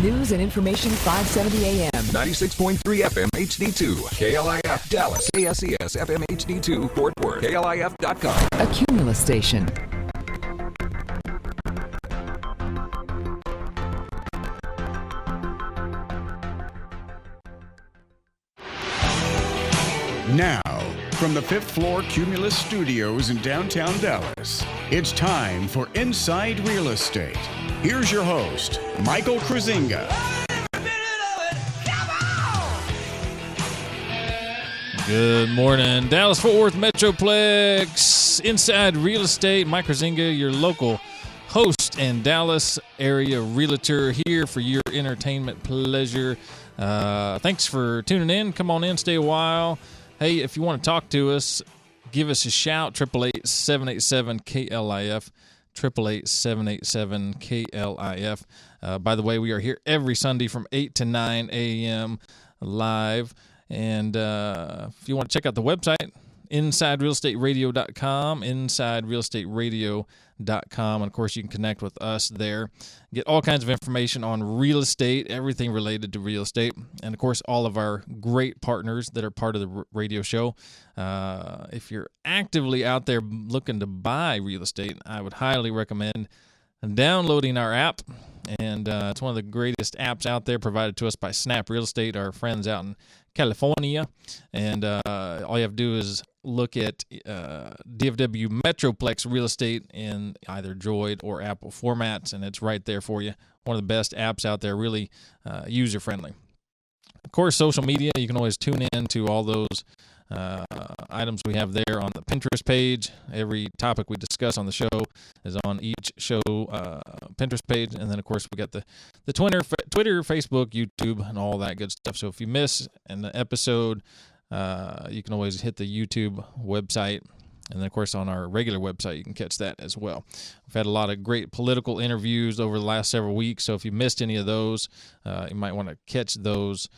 News and information 570 AM. 96.3 FM HD2. KLIF Dallas. KSES FM HD2 Fort Worth. KLIF.com. A Cumulus station. Now, from the fifth floor Cumulus Studios in downtown Dallas, it's time for Inside Real Estate. Here's your host, Michael Kruizinga. Good morning, Dallas-Fort Worth Metroplex. Inside Real Estate, Mike Kruizinga, your local host and Dallas area realtor, here for your entertainment pleasure. Thanks for tuning in. Come on in, stay a while. Hey, if you want to talk to us, give us a shout, 888-787-KLIF, 888-787-KLIF. By the way, we are here every Sunday from 8 to 9 a.m. live. And if you want to check out the website, InsideRealEstateRadio.com, InsideRealEstateRadio.com. And, of course, you can connect with us there. Get all kinds of information on real estate, everything related to real estate. And, of course, all of our great partners that are part of the radio show. If you're actively out there looking to buy real estate, I would highly recommend downloading our app. And it's one of the greatest apps out there, provided to us by Snap Real Estate, our friends out in California. And all you have to do is look at DFW Metroplex Real Estate in either Droid or Apple formats, and it's right there for you. One of the best apps out there, really user-friendly. Of course, social media, you can always tune in to all those items we have there on the Pinterest page. Every topic we discuss on the show is on each show Pinterest page. And then, of course, we got the Twitter, Facebook, YouTube, and all that good stuff. So if you miss an episode, you can always hit the YouTube website. And then, of course, on our regular website, you can catch that as well. We've had a lot of great political interviews over the last several weeks. So if you missed any of those, you might want to catch those.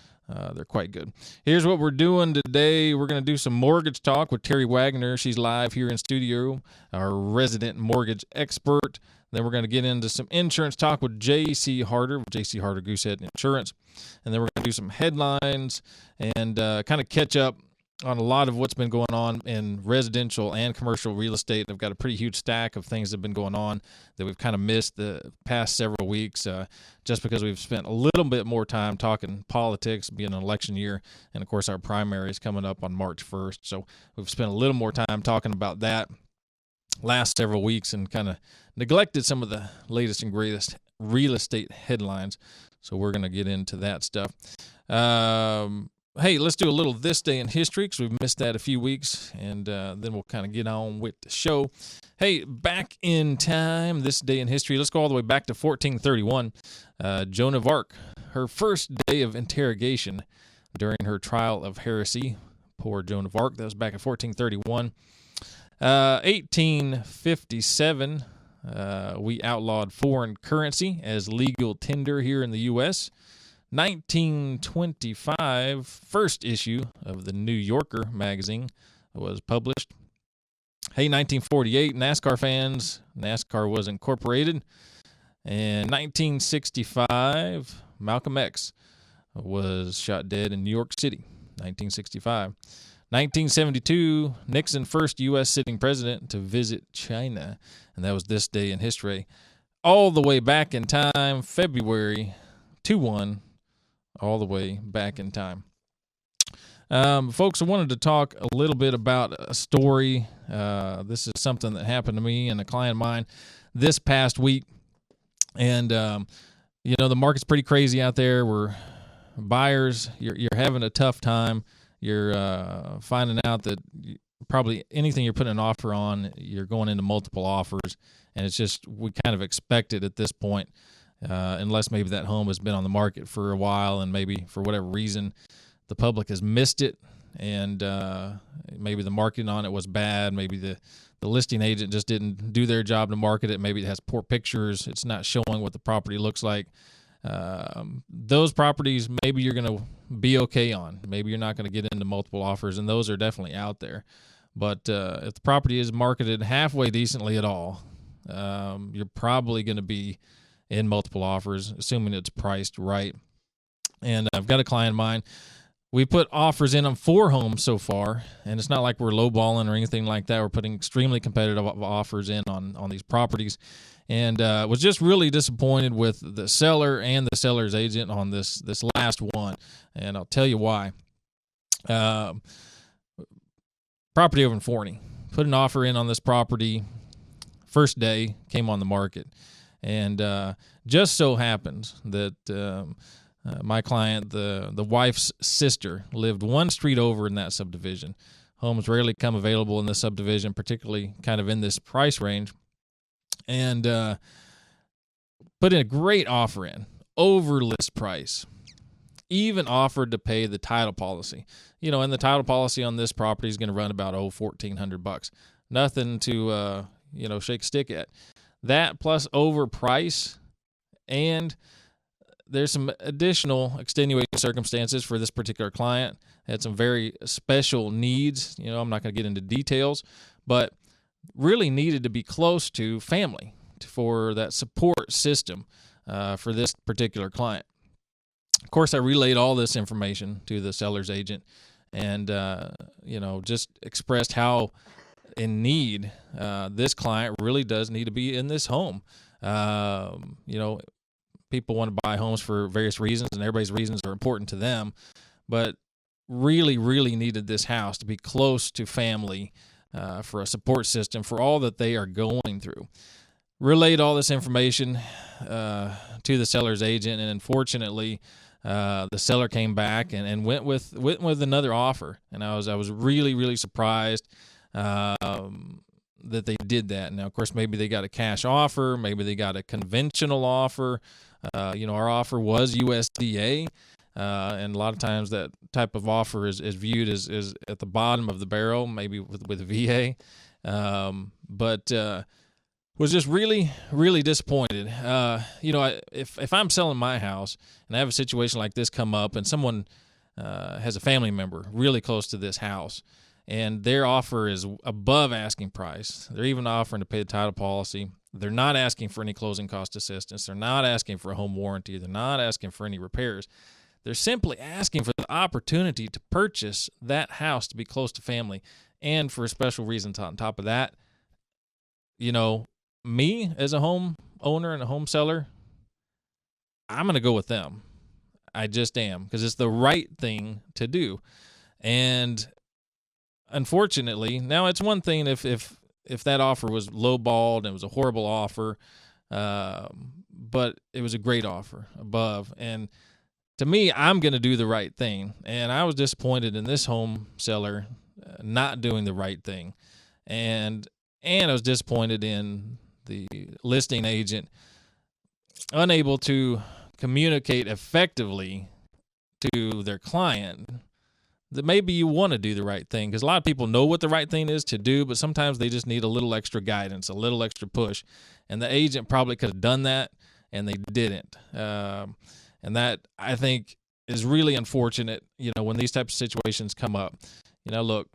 They're quite good. Here's what we're doing today. We're going to do some mortgage talk with Terry Wagner. She's live here in studio, our resident mortgage expert. Then we're going to get into some insurance talk with J.C. Harder, J.C. Harder Goosehead Insurance. And then we're going to do some headlines and kind of catch up on a lot of what's been going on in residential and commercial real estate. I've got a pretty huge stack of things that have been going on that we've kind of missed the past several weeks just because we've spent a little bit more time talking politics, being an election year, and, of course, our primary is coming up on March 1st. So we've spent a little more time talking about that last several weeks and kind of neglected some of the latest and greatest real estate headlines. So we're going to get into that stuff. Hey, let's do a little This Day in History because we've missed that a few weeks, and then we'll kind of get on with the show. Hey, back in time, this day in history, let's go all the way back to 1431. Joan of Arc, her first day of interrogation during her trial of heresy. Poor Joan of Arc, that was back in 1431. 1857, we outlawed foreign currency as legal tender here in the U.S., 1925, first issue of the New Yorker magazine was published. Hey, 1948, NASCAR fans, NASCAR was incorporated. And 1965, Malcolm X was shot dead in New York City, 1965. 1972, Nixon, first U.S. sitting president to visit China, and that was this day in history. All the way back in time, February 2-1, all the way back in time. Folks, I wanted to talk a little bit about a story. This is something that happened to me and a client of mine this past week. And, you know, the market's pretty crazy out there. We're buyers. You're having a tough time. You're finding out that probably anything you're putting an offer on, you're going into multiple offers. And it's just, we kind of expect it at this point. Unless maybe that home has been on the market for a while and maybe for whatever reason the public has missed it and maybe the marketing on it was bad. Maybe the listing agent just didn't do their job to market it. Maybe it has poor pictures. It's not showing what the property looks like. Those properties maybe you're going to be okay on. Maybe you're not going to get into multiple offers, and those are definitely out there. But if the property is marketed halfway decently at all, you're probably going to be in multiple offers, assuming it's priced right. And I've got a client of mine. We put offers in on 4 homes so far, and it's not like we're lowballing or anything like that. We're putting extremely competitive offers in on these properties, and was just really disappointed with the seller and the seller's agent on this last one, and I'll tell you why. Property over in Forney. Put an offer in on this property. First day, came on the market, and just so happens that my client, the wife's sister, lived one street over in that subdivision. Homes rarely come available in this subdivision, particularly kind of in this price range. And put in a great offer in, over list price. Even offered to pay the title policy. And the title policy on this property is going to run about $1,400. Nothing to shake a stick at. That plus over price, and there's some additional extenuating circumstances for this particular client. Had some very special needs. I'm not going to get into details, but really needed to be close to family for that support system for this particular client. Of course, I relayed all this information to the seller's agent, and just expressed how in need this client really does need to be in this home. People want to buy homes for various reasons, and everybody's reasons are important to them, but really, really needed this house to be close to family for a support system for all that they are going through. Relayed all this information to the seller's agent, and unfortunately, the seller came back and went with another offer, and I was really, really surprised that they did that. Now, of course, maybe they got a cash offer, maybe they got a conventional offer. Our offer was USDA, and a lot of times that type of offer is viewed as at the bottom of the barrel, maybe with VA, but was just really, really disappointed. If I'm selling my house and I have a situation like this come up, and someone has a family member really close to this house, and their offer is above asking price, they're even offering to pay the title policy. They're not asking for any closing cost assistance. They're not asking for a home warranty. They're not asking for any repairs. They're simply asking for the opportunity to purchase that house to be close to family, and for special reasons on top of that. Me as a home owner and a home seller, I'm going to go with them. I just am, because it's the right thing to do. And unfortunately, now it's one thing if that offer was lowballed and it was a horrible offer, but it was a great offer above. And to me, I'm going to do the right thing. And I was disappointed in this home seller not doing the right thing. And I was disappointed in the listing agent unable to communicate effectively to their client that maybe you want to do the right thing, because a lot of people know what the right thing is to do, but sometimes they just need a little extra guidance, a little extra push, and the agent probably could have done that, and they didn't. And that, I think, is really unfortunate, when these types of situations come up. Look,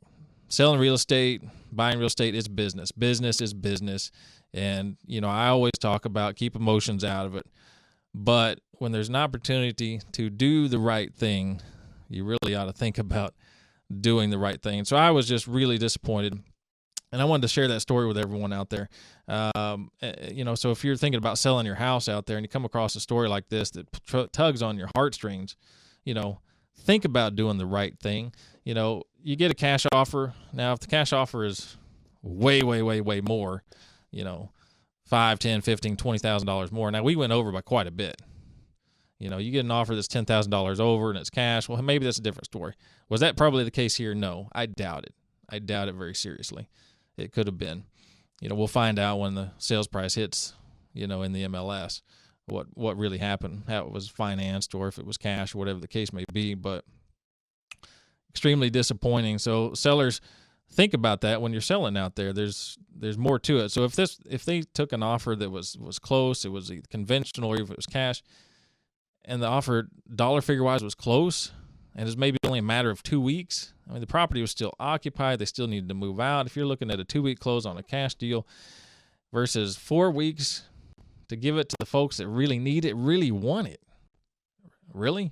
selling real estate, buying real estate is business. Business is business. And, I always talk about keep emotions out of it. But when there's an opportunity to do the right thing, you really ought to think about doing the right thing. So I was just really disappointed. And I wanted to share that story with everyone out there. So if you're thinking about selling your house out there and you come across a story like this that tugs on your heartstrings, think about doing the right thing. You get a cash offer. Now, if the cash offer is way, way, way, way more, $5, $10, $15, $20,000 more. Now, we went over by quite a bit. You get an offer that's $10,000 over and it's cash. Well, maybe that's a different story. Was that probably the case here? No, I doubt it. I doubt it very seriously. It could have been. We'll find out when the sales price hits, in the MLS, what really happened, how it was financed, or if it was cash, or whatever the case may be. But extremely disappointing. So sellers, think about that when you're selling out there. There's more to it. So if they took an offer that was close, it was conventional, or if it was cash, and the offer dollar figure wise was close, and it's maybe only a matter of 2 weeks. I mean, the property was still occupied. They still needed to move out. If you're looking at a 2-week close on a cash deal versus 4 weeks, to give it to the folks that really need it, really want it. Really?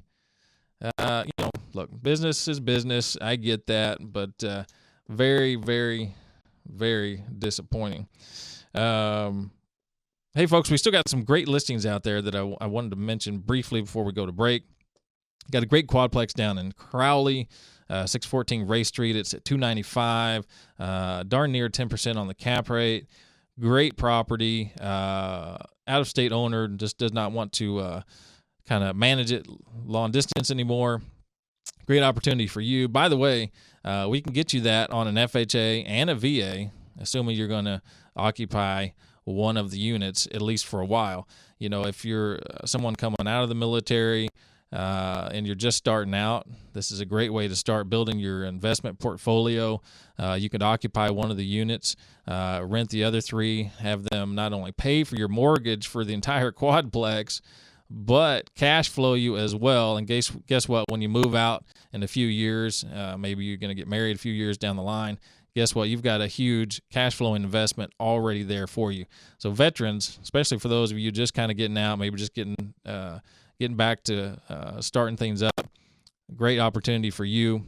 Look, business is business. I get that, but very, very, very disappointing. Hey, folks, we still got some great listings out there that I wanted to mention briefly before we go to break. Got a great quadplex down in Crowley, 614 Ray Street. It's at $295, darn near 10% on the cap rate. Great property. Out-of-state owner just does not want to kind of manage it long distance anymore. Great opportunity for you. By the way, we can get you that on an FHA and a VA, assuming you're going to occupy one of the units, at least for a while. If you're someone coming out of the military and you're just starting out, this is a great way to start building your investment portfolio. You could occupy one of the units, rent the other three, have them not only pay for your mortgage for the entire quadplex, but cash flow you as well. And guess what? When you move out in a few years, maybe you're going to get married a few years down the line, guess what? You've got a huge cash flow investment already there for you. So veterans, especially for those of you just kind of getting out, maybe just getting back to starting things up, great opportunity for you.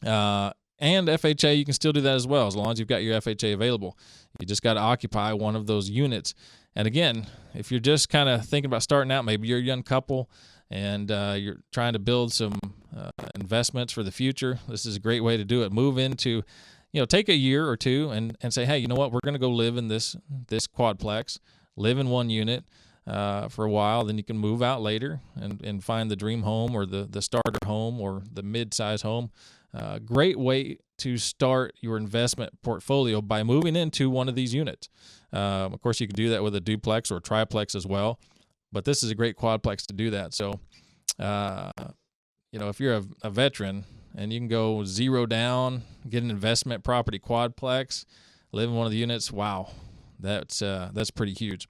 And FHA, you can still do that as well, as long as you've got your FHA available. You just got to occupy one of those units. And again, if you're just kind of thinking about starting out, maybe you're a young couple and you're trying to build some investments for the future, this is a great way to do it. Move into, take a year or two and say, hey, you know what, we're going to go live in this quadplex, live in one unit for a while. Then you can move out later and find the dream home or the starter home or the mid-size home. Great way to start your investment portfolio by moving into one of these units. Of course, you can do that with a duplex or a triplex as well, but this is a great quadplex to do that. So, if you're a veteran and you can go zero down, get an investment property quadplex, live in one of the units, wow, that's pretty huge.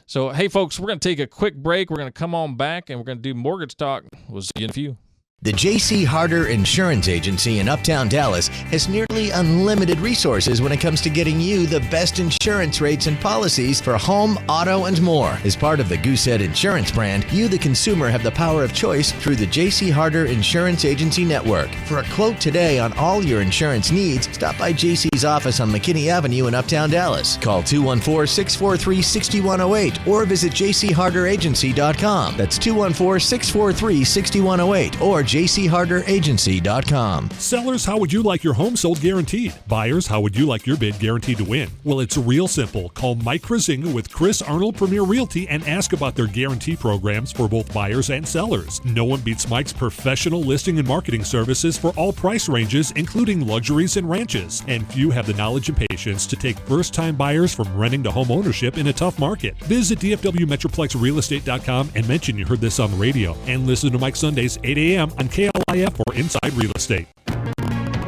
So, hey, folks, we're going to take a quick break. We're going to come on back, and we're going to do mortgage talk. We'll see you in a few. The J.C. Harder Insurance Agency in Uptown Dallas has nearly unlimited resources when it comes to getting you the best insurance rates and policies for home, auto, and more. As part of the Goosehead Insurance brand, you, the consumer, have the power of choice through the J.C. Harder Insurance Agency Network. For a quote today on all your insurance needs, stop by J.C.'s office on McKinney Avenue in Uptown Dallas. Call 214-643-6108 or visit jcharderagency.com. That's 214-643-6108 or jcharderagency.com. Sellers, how would you like your home sold guaranteed? Buyers, how would you like your bid guaranteed to win? Well, it's real simple. Call Mike Kruizinga with Chris Arnold Premier Realty and ask about their guarantee programs for both buyers and sellers. No one beats Mike's professional listing and marketing services for all price ranges, including luxuries and ranches. And few have the knowledge and patience to take first-time buyers from renting to home ownership in a tough market. Visit DFWMetroplexRealestate.com and mention you heard this on the radio. And listen to Mike Sundays, 8 a.m. on KLIF for Inside Real Estate.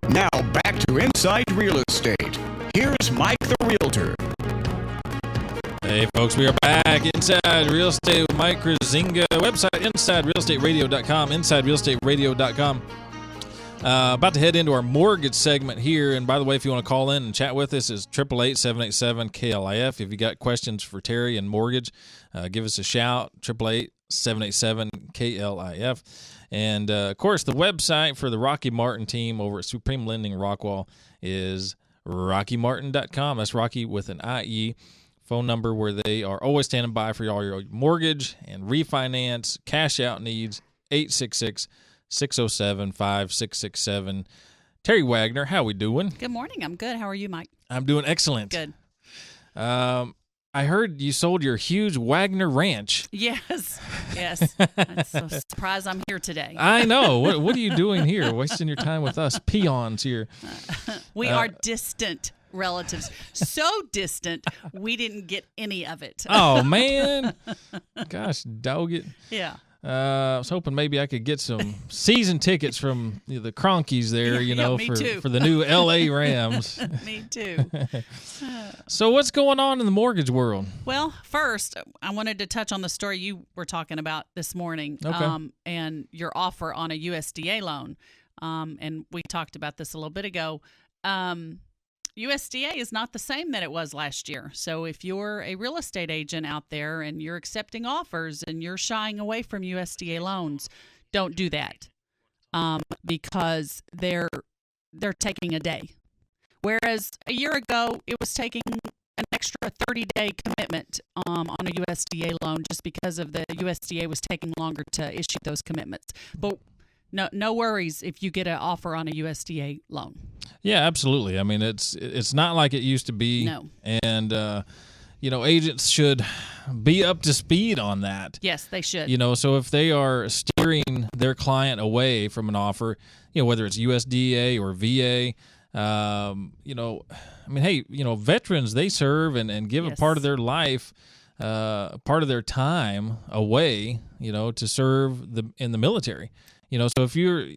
Now back to Inside Real Estate. Here's Mike the Realtor. Hey, folks, we are back Inside Real Estate with Mike Kruizinga. Website, InsideRealEstateRadio.com, InsideRealEstateRadio.com. About to head into our mortgage segment here. And by the way, if you want to call in and chat with us, it's 888-787-KLIF. If you got questions for Terry and mortgage, give us a shout, 888-787-KLIF. And, of course, the website for the Rocky Martin team over at Supreme Lending Rockwall is RockyMartin.com. That's Rocky with an IE. Phone number where they are always standing by for all your mortgage and refinance, cash out needs, 866-607-5667. Terry Wagner, how we doing? Good morning. I'm good. How are you, Mike? I'm doing excellent. Good. I heard you sold your huge Wagner ranch. Yes. I'm so surprised I'm here today. I know. What are you doing here? Wasting your time with us peons here. We are distant relatives. So distant, we didn't get any of it. Oh, man. Gosh, dog it. Yeah. I was hoping maybe I could get some season tickets from the Cronkies there, for the new L.A. Rams. Me too. So what's going on in the mortgage world? Well, first, I wanted to touch on the story you were talking about this morning, and your offer on a USDA loan. And we talked about this a little bit ago. USDA is not the same that it was last year. So if you're a real estate agent out there and you're accepting offers and you're shying away from USDA loans, don't do that, because they're taking a day. Whereas a year ago, it was taking an extra 30-day commitment on a USDA loan just because of the USDA was taking longer to issue those commitments. But no worries if you get an offer on a USDA loan. Yeah, absolutely. I mean, it's not like it used to be. No. And, agents should be up to speed on that. Yes, they should. So if they are steering their client away from an offer, whether it's USDA or VA, veterans, they serve and give a part of their life, part of their time away, to serve in the military. So if you're,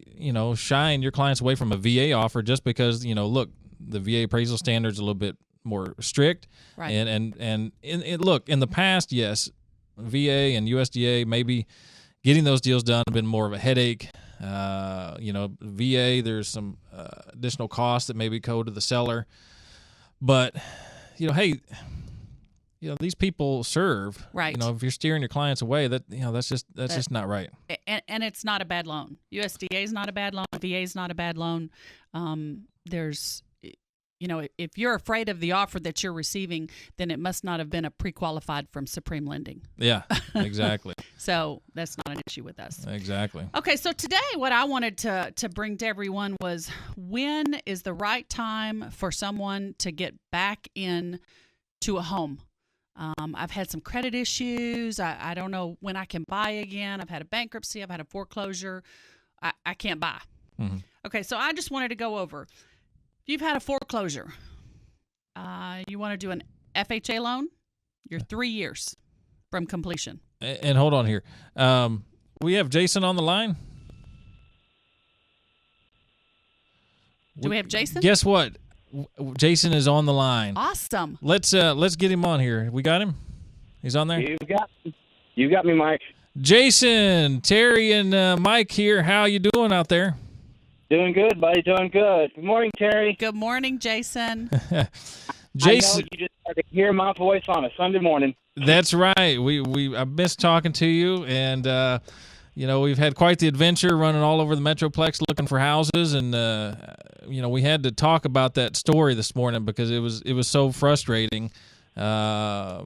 shying your clients away from a VA offer just because, look, the VA appraisal standards a little bit more strict. Right. And look, in the past, yes, VA and USDA, maybe getting those deals done have been more of a headache. VA, there's some additional costs that maybe go to the seller. But, these people serve. Right. If you're steering your clients away, that's just not right. And it's not a bad loan. USDA is not a bad loan. VA is not a bad loan. If you're afraid of the offer that you're receiving, then it must not have been a pre-qualified from Supreme Lending. Yeah, exactly. So that's not an issue with us. Exactly. Okay, so today what I wanted to bring to everyone was, when is the right time for someone to get back in to a home? I've had some credit issues. I don't know when I can buy again. I've had a bankruptcy. I've had a foreclosure. I can't buy. Mm-hmm. Okay, so I just wanted to go over. If you've had a foreclosure, you want to do an FHA loan, you're 3 years from completion. And hold on here. We have Jason on the line. Do we have Jason? Guess what? Jason is on the line. Awesome. Let's get him on here. We got him? He's on there? You got me, Mike. Jason, Terry, and Mike here. How you doing out there? Doing good, buddy. Doing good. Good morning, Terry. Good morning, Jason. Jason, I know you just had to hear my voice on a Sunday morning. That's right. I missed talking to you, and we've had quite the adventure running all over the Metroplex looking for houses, and we had to talk about that story this morning because it was so frustrating. So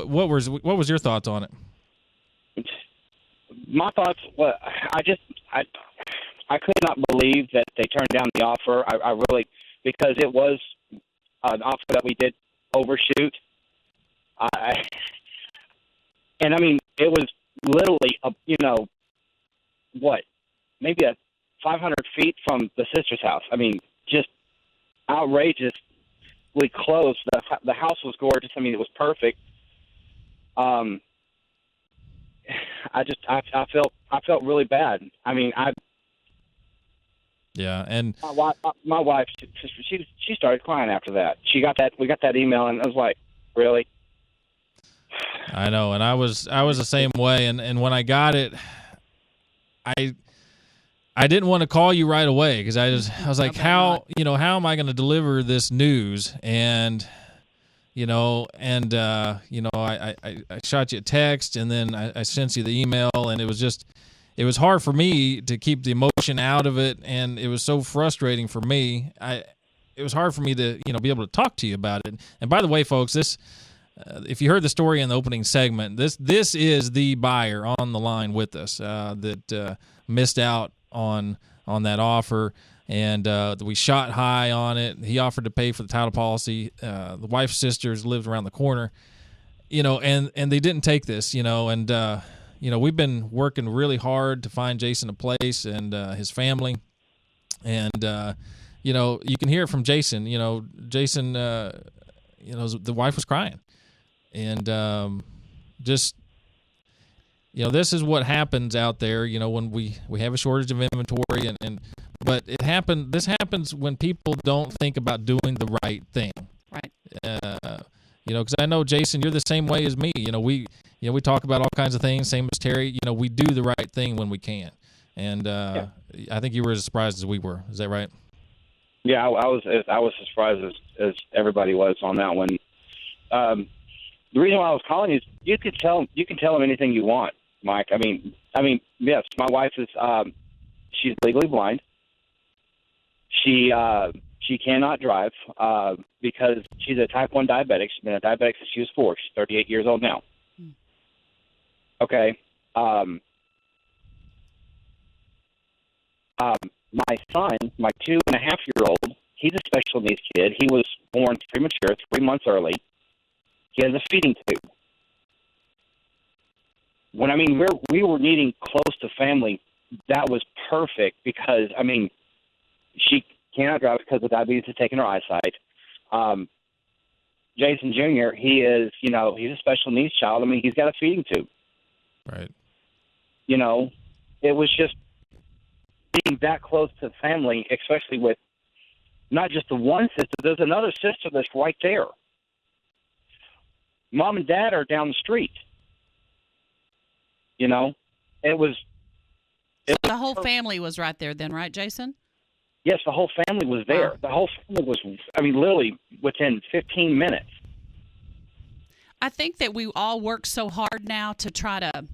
what was your thoughts on it? My thoughts, I could not believe that they turned down the offer. I really, because it was an offer that we did overshoot. It was literally, maybe 500 feet from the sister's house. Just outrageously close. The house was gorgeous. It was perfect. I felt really bad. Yeah, and my wife, she started crying after that. We got that email, and I was like, really? I know, and I was the same way. And when I got it, I didn't want to call you right away because I was like, how am I going to deliver this news? And I shot you a text, and then I sent you the email, and it was hard for me to keep the emotion out of it, and it was so frustrating for me. It was hard for me to be able to talk to you about it. And by the way, folks, this if you heard the story in the opening segment, this is the buyer on the line with us that missed out on that offer, and we shot high on it. He offered to pay for the title policy. The wife's sisters lived around the corner, and they didn't take this, and we've been working really hard to find Jason a place and his family, and you can hear it from Jason. Jason, the wife was crying, and this is what happens out there. When we have a shortage of inventory, but this happens when people don't think about doing the right thing. Right. Because I know, Jason, you're the same way as me. We talk about all kinds of things, same as Terry. We do the right thing when we can. And I think you were as surprised as we were. Is that right? Yeah, I was as surprised as everybody was on that one. The reason why I was calling is you can tell them anything you want, Mike. I mean, yes, my wife is she's legally blind. She cannot drive because she's a type 1 diabetic. She's been a diabetic since she was 4. She's 38 years old now. Okay. My son, my 2.5-year-old, he's a special needs kid. He was born premature, 3 months early. He has a feeding tube. When we were needing close to family, that was perfect because she cannot drive because the diabetes has taken her eyesight. Jason Jr., he's a special needs child. He's got a feeding tube. Right. It was just being that close to family, especially with not just the one sister. There's another sister that's right there. Mom and Dad are down the street. It was the whole family was right there then, right, Jason? Yes, the whole family was there. Wow. The whole family was, literally within 15 minutes. I think that we all work so hard now to try to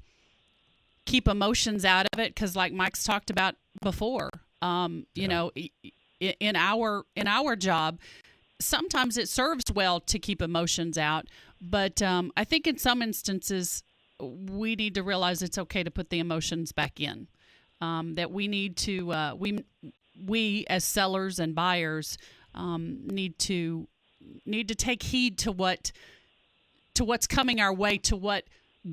keep emotions out of it because, like Mike's talked about before, in our job, sometimes it serves well to keep emotions out. But I think in some instances, we need to realize it's okay to put the emotions back in. That we need to we as sellers and buyers need to take heed to what's coming our way, to what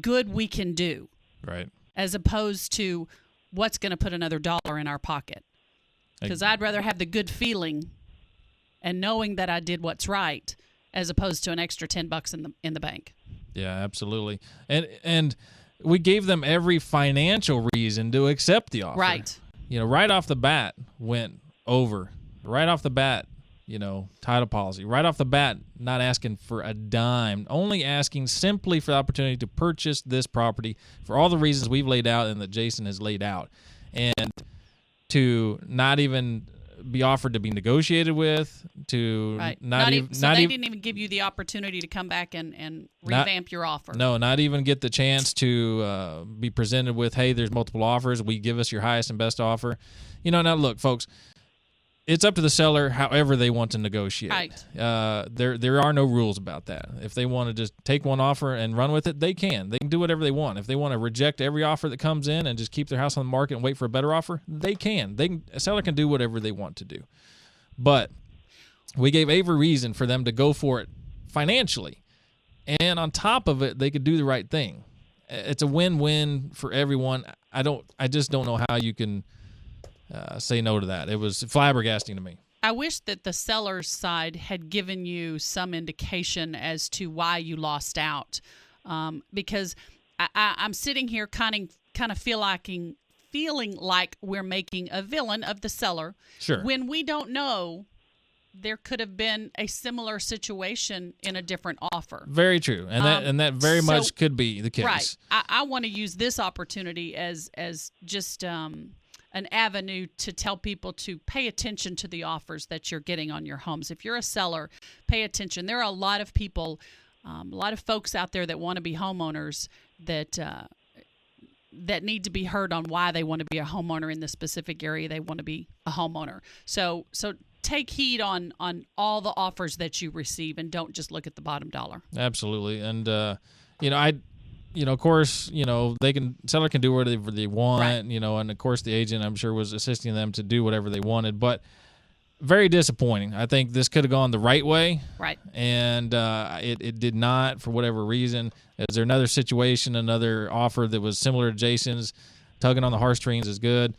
good we can do, Right. as opposed to what's going to put another dollar in our pocket. Because I'd rather have the good feeling and knowing that I did what's right, as opposed to an extra $10 in the bank. Yeah, absolutely. And we gave them every financial reason to accept the offer. Right. Right off the bat went over. Right off the bat, title policy. Right off the bat, not asking for a dime, only asking simply for the opportunity to purchase this property for all the reasons we've laid out and that Jason has laid out. And to not even be offered to be negotiated with, to Right. not even... They didn't even give you the opportunity to come back and revamp your offer. No, not even get the chance to be presented with, hey, there's multiple offers. We give us your highest and best offer. Now look, folks, it's up to the seller however they want to negotiate. Right. There are no rules about that. If they want to just take one offer and run with it, they can. They can do whatever they want. If they want to reject every offer that comes in and just keep their house on the market and wait for a better offer, they can. A seller can do whatever they want to do. But we gave every reason for them to go for it financially. And on top of it, they could do the right thing. It's a win-win for everyone. I just don't know how you can say no to that. It was flabbergasting to me. I wish that the seller's side had given you some indication as to why you lost out, because I'm sitting here kind of feeling like we're making a villain of the seller. Sure. When we don't know, there could have been a similar situation in a different offer. Very true, and that very much could be the case. Right. I want to use this opportunity as just an avenue to tell people to pay attention to the offers that you're getting on your homes. If you're a seller, pay attention. There are a lot of people, a lot of folks out there that want to be homeowners that need to be heard on why they want to be a homeowner in the specific area they want to be a homeowner. So take heed on all the offers that you receive and don't just look at the bottom dollar. Absolutely. And of course, seller can do whatever they want, Right. And of course the agent, I'm sure, was assisting them to do whatever they wanted, but very disappointing. I think this could have gone the right way. Right. And it did not, for whatever reason. Is there another situation, another offer that was similar to Jason's? Tugging on the heartstrings is good.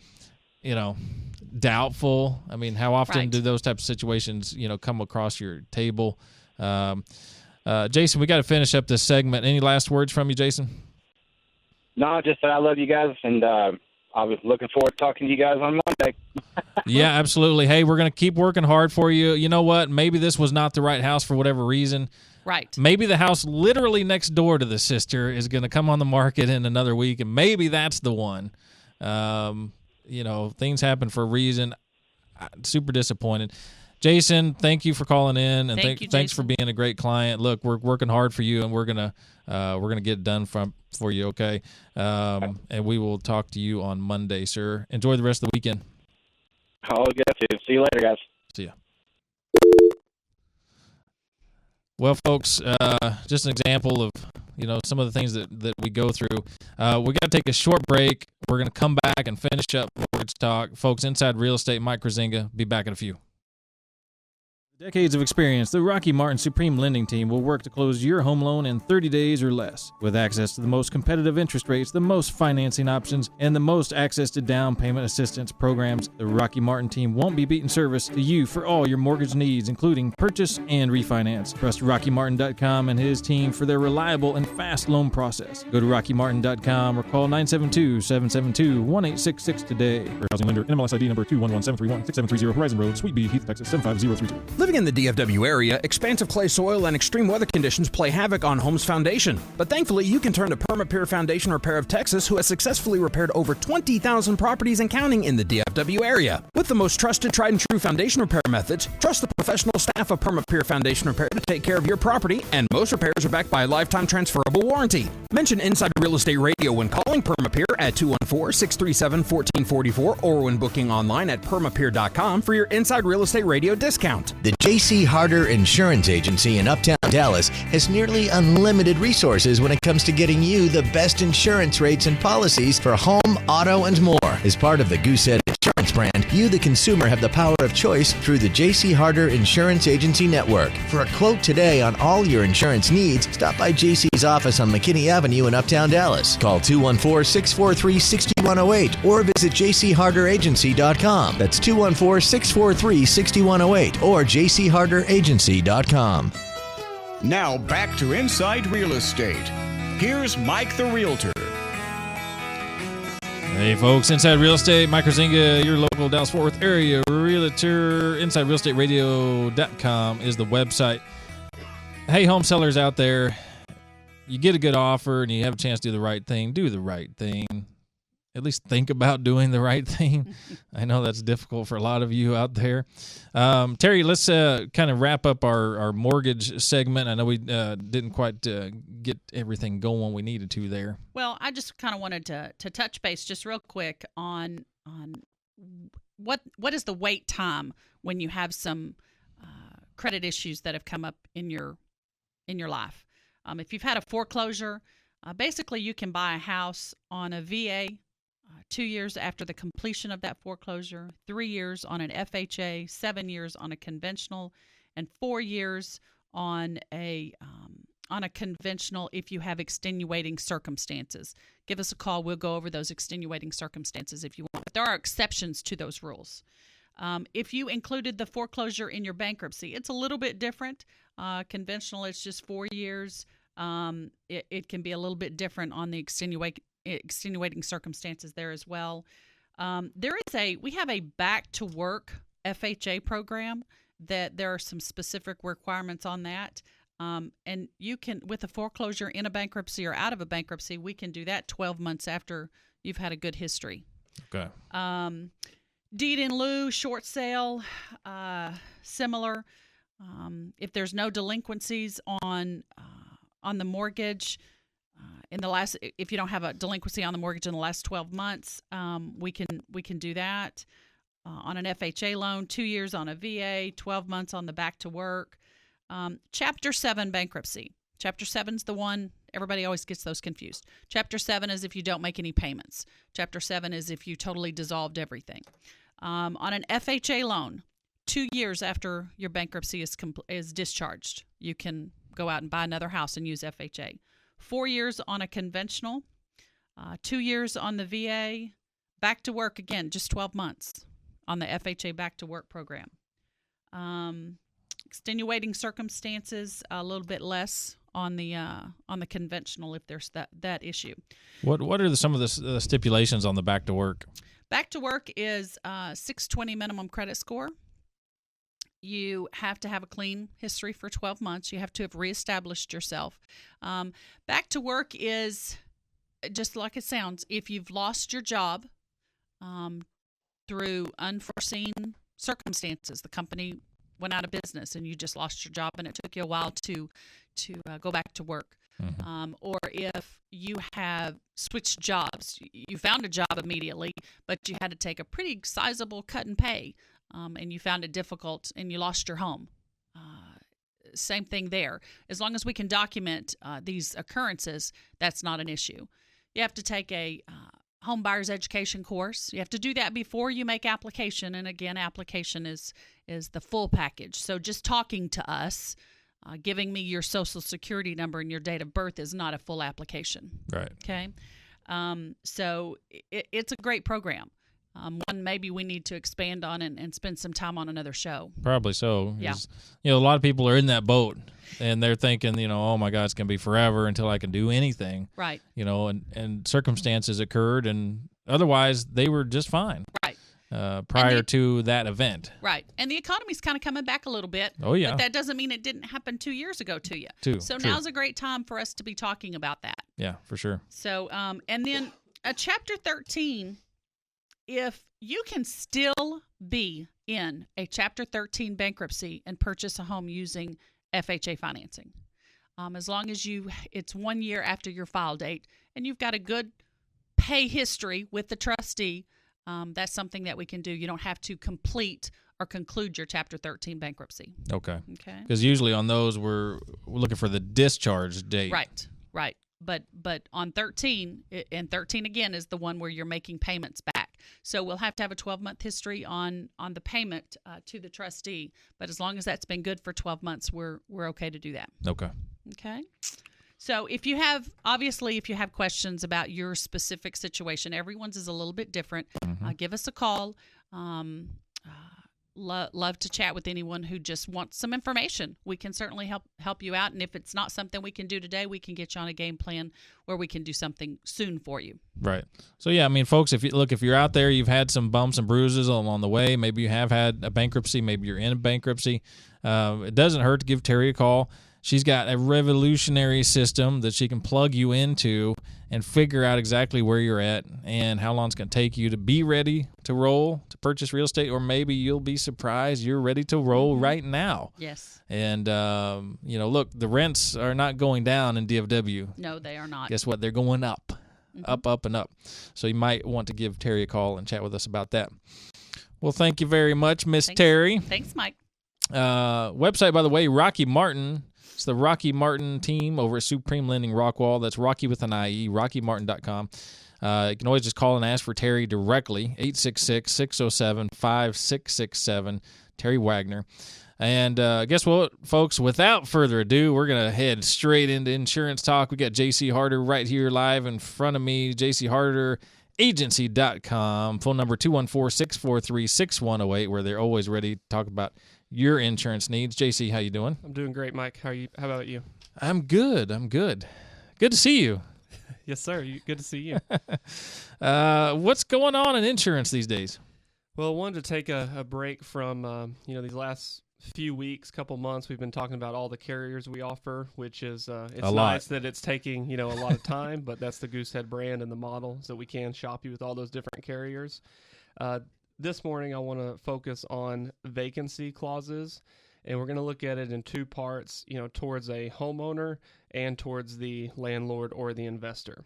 Doubtful. How often Right. do those types of situations, come across your table? Jason, we got to finish up this segment. Any last words from you, Jason? No, just that I love you guys, and I was looking forward to talking to you guys on Monday. Yeah, absolutely. Hey, we're going to keep working hard for you. You know what? Maybe this was not the right house for whatever reason. Right. Maybe the house literally next door to the sister is going to come on the market in another week, and maybe that's the one. Things happen for a reason. Super disappointed. Jason, thank you for calling in, and Thank you, thanks for Jason. being a great client. Look, we're working hard for you, and we're gonna get it done for you, okay? And we will talk to you on Monday, sir. Enjoy the rest of the weekend. I'll get to. See you later, guys. See ya. Well, folks, just an example of some of the things that we go through. We got to take a short break. We're going to come back and finish up mortgage talk. Folks, Inside Real Estate, Mike Kruizinga. Be back in a few. Decades of experience, the Rocky Martin Supreme Lending Team will work to close your home loan in 30 days or less. With access to the most competitive interest rates, the most financing options, and the most access to down payment assistance programs, the Rocky Martin team won't be beating service to you for all your mortgage needs, including purchase and refinance. Trust RockyMartin.com and his team for their reliable and fast loan process. Go to RockyMartin.com or call 972-772-1866 today. For housing lender, NMLS ID number 2117316-730 Horizon Road, Suite B, Heath, Texas 75032. Living in the DFW area, expansive clay soil and extreme weather conditions play havoc on homes' foundation. But thankfully, you can turn to PermaPure Foundation Repair of Texas, who has successfully repaired over 20,000 properties and counting in the DFW area. With the most trusted, tried and true foundation repair methods, trust the professional staff of PermaPure Foundation Repair to take care of your property, and most repairs are backed by a lifetime transferable warranty. Mention Inside Real Estate Radio when calling PermaPure at 214-637-1444 or when booking online at permapure.com for your Inside Real Estate Radio discount. The J.C. Harder Insurance Agency in Uptown Dallas has nearly unlimited resources when it comes to getting you the best insurance rates and policies for home, auto, and more. As part of the Goosehead Insurance brand, you, the consumer, have the power of choice through the J.C. Harder Insurance Agency Network. For a quote today on all your insurance needs, stop by J.C.'s office on McKinney Avenue in Uptown Dallas. Call 214-643-6108 or visit jcharderagency.com. That's 214-643-6108 or jcharderagency.com. Now back to Inside Real Estate. Here's Mike the Realtor. Hey, folks, Inside Real Estate, Mike Kruizinga, your local Dallas-Fort Worth area realtor. InsideRealEstateRadio.com is the website. Hey, home sellers out there, you get a good offer and you have a chance to do the right thing. Do the right thing. At least think about doing the right thing. I know that's difficult for a lot of you out there. Terry, let's kind of wrap up our mortgage segment. I know we didn't quite get everything going we needed to there. Well, I just kind of wanted to touch base just real quick on what is the wait time when you have some credit issues that have come up in your life. If you've had a foreclosure, basically you can buy a house on a VA 2 years after the completion of that foreclosure, 3 years on an FHA, 7 years on a conventional, and 4 years on a conventional if you have extenuating circumstances. Give us a call. We'll go over those extenuating circumstances if you want. But there are exceptions to those rules. If you included the foreclosure in your bankruptcy, it's a little bit different. Conventional, it's just 4 years. It can be a little bit different on the extenuating circumstances there as well. We have a back to work FHA program that there are some specific requirements on that. And you can, with a foreclosure in a bankruptcy or out of a bankruptcy, we can do that 12 months after you've had a good history. Okay. Deed in lieu, short sale, similar. If there's no delinquencies on the mortgage, if you don't have a delinquency on the mortgage in the last 12 months, we can do that. On an FHA loan, 2 years on a VA, 12 months on the back to work. Chapter 7 bankruptcy. Chapter 7 is the one, everybody always gets those confused. Chapter 7 is if you don't make any payments. Chapter 7 is if you totally dissolved everything. On an FHA loan, 2 years after your bankruptcy is discharged, you can go out and buy another house and use FHA. 4 years on a conventional, 2 years on the VA, back to work again, just 12 months on the FHA back to work program. Extenuating circumstances, a little bit less on the conventional if there's that issue. What are some of the stipulations on the back to work? Back to work is 620 minimum credit score. You have to have a clean history for 12 months. You have to have reestablished yourself. Back to work is just like it sounds. If you've lost your job through unforeseen circumstances, the company went out of business and you just lost your job and it took you a while to go back to work. Or if you have switched jobs, you found a job immediately, but you had to take a pretty sizable cut in pay, and you found it difficult and you lost your home. Same thing there. As long as we can document these occurrences, that's not an issue. You have to take a home buyer's education course. You have to do that before you make application. And again, application is the full package. So just talking to us, giving me your social security number and your date of birth is not a full application. Right. Okay. So it's a great program. One maybe we need to expand on and spend some time on another show. Probably so. Yeah. A lot of people are in that boat, and they're thinking, oh my God, it's going to be forever until I can do anything. Right. And circumstances occurred, and otherwise they were just fine. Right. Prior to that event. Right. And the economy's kind of coming back a little bit. Oh, yeah. But that doesn't mean it didn't happen 2 years ago to you. So true. now's a great time for us to be talking about that. Yeah, for sure. So, and then Chapter 13, if you can still be in a Chapter 13 bankruptcy and purchase a home using FHA financing, as long as it's 1 year after your file date and you've got a good pay history with the trustee, that's something that we can do. You don't have to complete or conclude your Chapter 13 bankruptcy. Okay. Okay. Because usually on those, we're looking for the discharge date. Right. But on 13, and 13 again is the one where you're making payments back. So we'll have to have a 12-month history on the payment to the trustee. But as long as that's been good for 12 months, we're okay to do that. Okay. Okay. So if you have questions about your specific situation, everyone's is a little bit different. Give us a call. Love to chat with anyone who just wants some information. We can certainly help you out. And if it's not something we can do today, we can get you on a game plan where we can do something soon for you. Right. So, yeah, I mean, folks, if you're out there, you've had some bumps and bruises along the way. Maybe you have had a bankruptcy. Maybe you're in a bankruptcy. It doesn't hurt to give Terry a call. She's got a revolutionary system that she can plug you into and figure out exactly where you're at and how long it's going to take you to be ready to roll, to purchase real estate, or maybe you'll be surprised you're ready to roll right now. Yes. And, look, the rents are not going down in DFW. No, they are not. Guess what? They're going up, up, and up. So you might want to give Terry a call and chat with us about that. Well, thank you very much, Miss Terry. Thanks, Mike. Website, by the way, Rocky Martin. It's the Rocky Martin team over at Supreme Lending Rockwall. That's Rocky with an IE, RockyMartin.com. You can always just call and ask for Terry directly, 866-607-5667, Terry Wagner. And guess what, folks? Without further ado, we're going to head straight into insurance talk. We got JC Harder right here live in front of me, JC Harder, agency.com, phone number 214-643-6108, where they're always ready to talk about your insurance needs. JC, how you doing? I'm doing great, Mike. How are you? How about you? I'm good. Good to see you. Yes, sir. Good to see you. What's going on in insurance these days? Well, I wanted to take a break from these last few weeks, couple months. We've been talking about all the carriers we offer, which is it's nice that it's taking a lot of time, but that's the Goosehead brand and the model, so we can shop you with all those different carriers. This morning, I want to focus on vacancy clauses, and we're going to look at it in two parts, towards a homeowner and towards the landlord or the investor.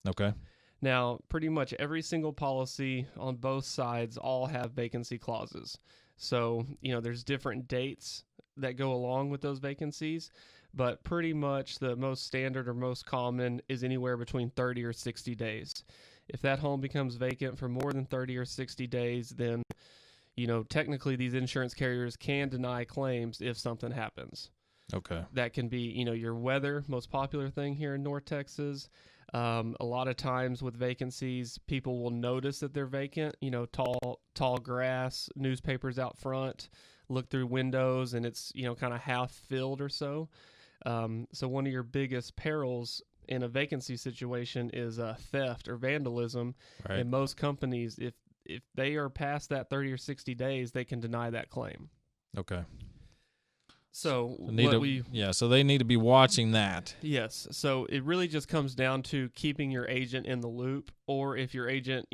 Okay. Now, pretty much every single policy on both sides all have vacancy clauses. So, there's different dates that go along with those vacancies, but pretty much the most standard or most common is anywhere between 30 or 60 days. If that home becomes vacant for more than 30 or 60 days, then, technically these insurance carriers can deny claims if something happens. Okay. That can be, your weather, most popular thing here in North Texas. A lot of times with vacancies, people will notice that they're vacant, tall grass, newspapers out front, look through windows, and it's, kind of half filled or so. So one of your biggest perils in a vacancy situation is theft or vandalism. Right. And most companies, if they are past that 30 or 60 days, they can deny that claim. Okay. So they need to be watching that. Yes. So it really just comes down to keeping your agent in the loop, or if your agent,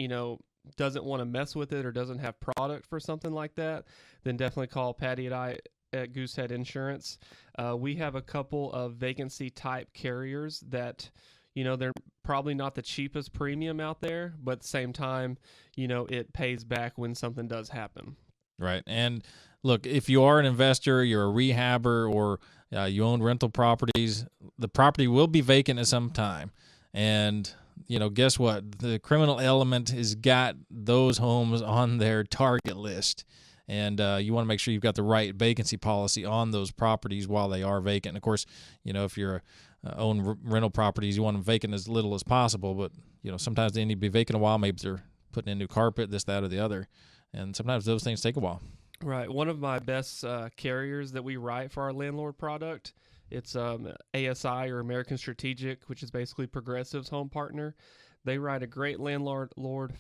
doesn't want to mess with it or doesn't have product for something like that, then definitely call Patty at Goosehead Insurance. We have a couple of vacancy type carriers that, they're probably not the cheapest premium out there, but at the same time, it pays back when something does happen. Right. And look, if you are an investor, you're a rehabber, or you own rental properties, the property will be vacant at some time. And, guess what? The criminal element has got those homes on their target list. And you want to make sure you've got the right vacancy policy on those properties while they are vacant. And of course, if you're own rental properties, you want them vacant as little as possible. But, sometimes they need to be vacant a while. Maybe they're putting in new carpet, this, that, or the other. And sometimes those things take a while. Right. One of my best carriers that we write for our landlord product, it's ASI, or American Strategic, which is basically Progressive's home partner. They write a great landlord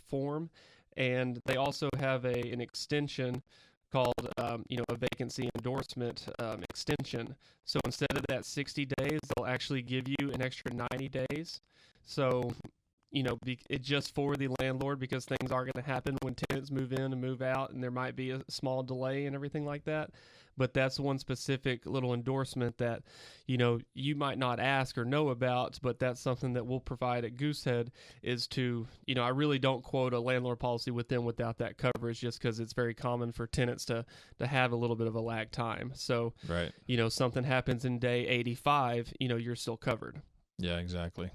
form, and they also have an extension called a vacancy endorsement extension. So instead of that 60 days, they'll actually give you an extra 90 days. So it's just for the landlord, because things are going to happen when tenants move in and move out, and there might be a small delay and everything like that. But that's one specific little endorsement that, you might not ask or know about, but that's something that we'll provide at Goosehead, is to, I really don't quote a landlord policy with them without that coverage, just because it's very common for tenants to have a little bit of a lag time. So, right. Something happens in day 85, you're still covered. Yeah, exactly.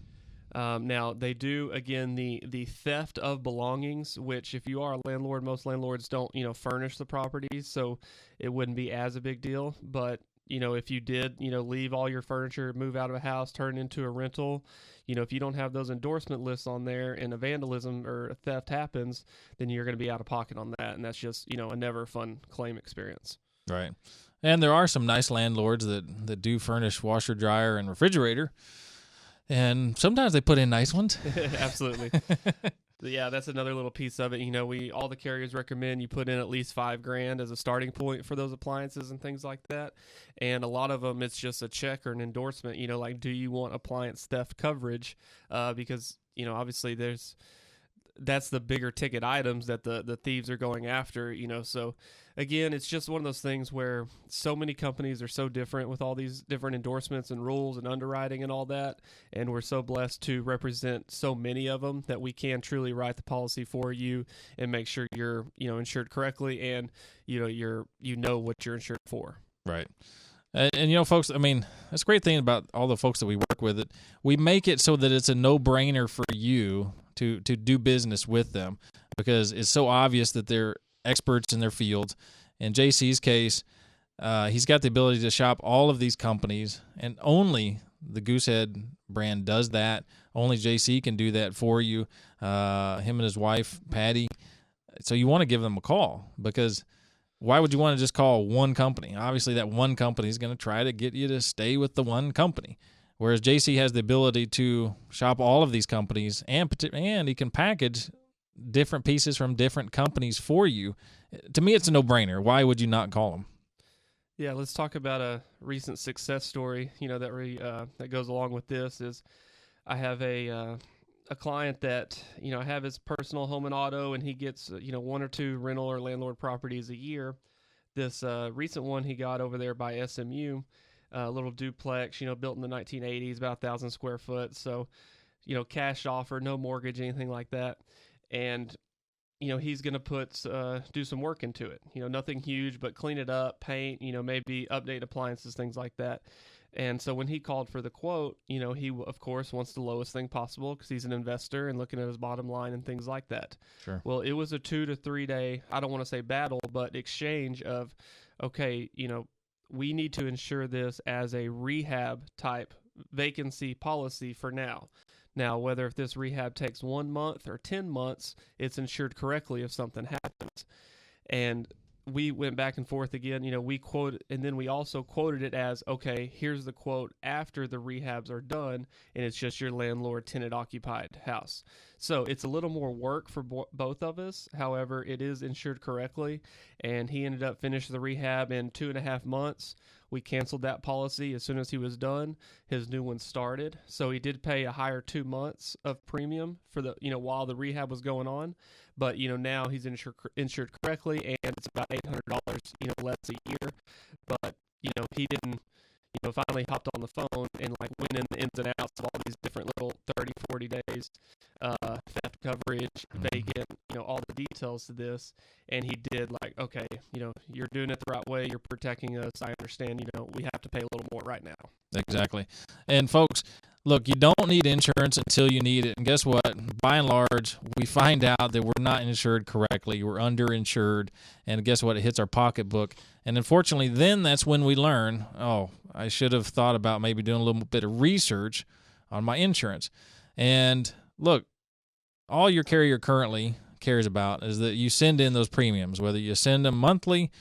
Now, they do, again, the theft of belongings, which if you are a landlord, most landlords don't, furnish the properties, so it wouldn't be as a big deal. But, if you did, leave all your furniture, move out of a house, turn into a rental, if you don't have those endorsement lists on there and a vandalism or a theft happens, then you're going to be out of pocket on that. And that's just, a never fun claim experience. Right. And there are some nice landlords that do furnish washer, dryer, and refrigerator. And sometimes they put in nice ones. Absolutely. Yeah, that's another little piece of it. All the carriers recommend you put in at least $5,000 as a starting point for those appliances and things like that. And a lot of them, it's just a check or an endorsement, like, do you want appliance theft coverage? Because, obviously that's the bigger ticket items that the thieves are going after, so again, it's just one of those things where so many companies are so different with all these different endorsements and rules and underwriting and all that, and we're so blessed to represent so many of them that we can truly write the policy for you and make sure you're insured correctly, and you know what you're insured for. Right. And folks, I mean, that's a great thing about all the folks that we work with. That we make it so that it's a no-brainer for you to do business with them, because it's so obvious that they're experts in their field. In JC's case, he's got the ability to shop all of these companies, and only the Goosehead brand does that. Only JC can do that for you, him and his wife, Patty. So you want to give them a call, because why would you want to just call one company? Obviously, that one company is going to try to get you to stay with the one company, whereas JC has the ability to shop all of these companies, and he can package different pieces from different companies for you. To me, it's a no-brainer. Why would you not call them? Yeah, let's talk about a recent success story. That goes along with this is I have a client that I have his personal home and auto, and he gets one or two rental or landlord properties a year. This recent one he got over there by SMU, a little duplex, built in the 1980s, about 1,000 square foot. So, cash offer, no mortgage, anything like that. And, he's going to do some work into it, nothing huge, but clean it up, paint, maybe update appliances, things like that. And so when he called for the quote, he, of course, wants the lowest thing possible because he's an investor and looking at his bottom line and things like that. Sure. Well, it was a 2 to 3 day, I don't want to say battle, but exchange of, okay, we need to insure this as a rehab type vacancy policy for now. Now, whether if this rehab takes 1 month or 10 months, it's insured correctly if something happens. And we went back and forth again. We quoted, and then we also quoted it as, okay, here's the quote after the rehabs are done, and it's just your landlord tenant occupied house. So it's a little more work for both of us. However, it is insured correctly, and he ended up finishing the rehab in 2.5 months. We canceled that policy as soon as he was done. His new one started, so he did pay a higher 2 months of premium for the while the rehab was going on. But now he's insured correctly, and it's about $800 less a year. But he didn't. Finally hopped on the phone and went in the ins and outs of all these different little 30, 40 days, theft coverage, vacant, all the details to this. And he did okay, you're doing it the right way. You're protecting us. I understand, we have to pay a little more right now. Exactly. And folks, look, you don't need insurance until you need it. And guess what? By and large, we find out that we're not insured correctly. We're underinsured. And guess what? It hits our pocketbook. And unfortunately, then that's when we learn, oh, I should have thought about maybe doing a little bit of research on my insurance. And look, all your carrier currently cares about is that you send in those premiums, whether you send them monthly,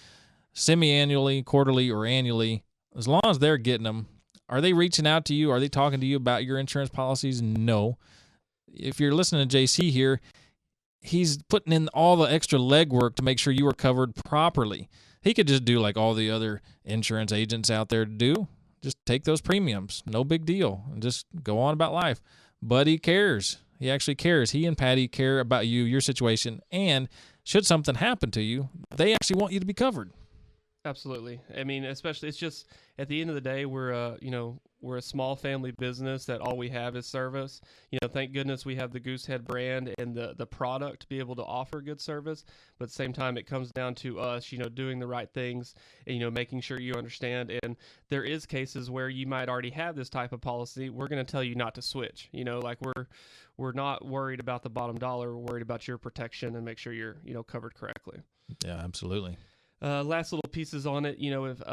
semi-annually, quarterly, or annually. As long as they're getting them, are they reaching out to you? Are they talking to you about your insurance policies? No. If you're listening to JC here, he's putting in all the extra legwork to make sure you are covered properly. He could just do like all the other insurance agents out there do. Just take those premiums. No big deal. And just go on about life. But he cares. He actually cares. He and Patty care about you, your situation, and should something happen to you, they actually want you to be covered. Absolutely. I mean, especially, it's just at the end of the day, we're a small family business that all we have is service. Thank goodness we have the Goosehead brand and the product to be able to offer good service. But at the same time, it comes down to us, doing the right things and, making sure you understand. And there is cases where you might already have this type of policy. We're going to tell you not to switch. We're not worried about the bottom dollar. We're worried about your protection and make sure you're, covered correctly. Yeah, absolutely. Last little pieces on it, if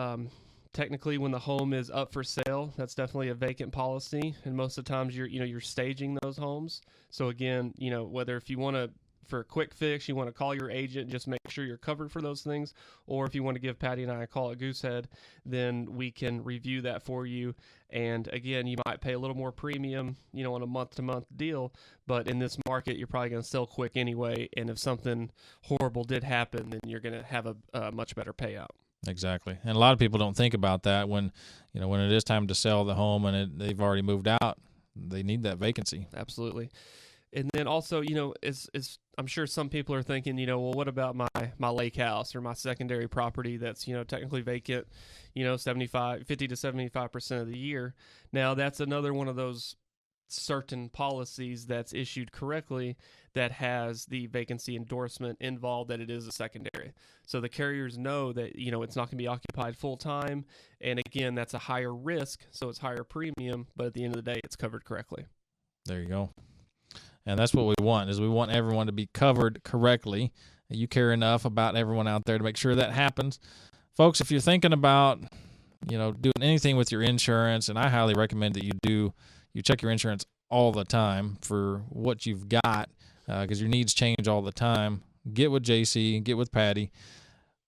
technically when the home is up for sale, that's definitely a vacant policy, and most of the times you're staging those homes. So again, whether if you want to, for a quick fix, you want to call your agent, just make sure you're covered for those things, or if you want to give Patty and I a call at Goosehead, then we can review that for you. And again, you might pay a little more premium, on a month-to-month deal, but in this market, you're probably going to sell quick anyway. And if something horrible did happen, then you're going to have a much better payout. Exactly. And a lot of people don't think about that when it is time to sell the home and they've already moved out. They need that vacancy. Absolutely. And then also, I'm sure some people are thinking, well, what about my lake house or my secondary property that's, technically vacant, 50 to 75% of the year. Now, that's another one of those certain policies that's issued correctly that has the vacancy endorsement involved that it is a secondary. So the carriers know that, it's not going to be occupied full time. And again, that's a higher risk, so it's higher premium, but at the end of the day, it's covered correctly. There you go. And that's what we want, is we want everyone to be covered correctly. You care enough about everyone out there to make sure that happens. Folks, if you're thinking about, doing anything with your insurance, and I highly recommend that you check your insurance all the time for what you've got, because your needs change all the time. Get with JC, get with Patty.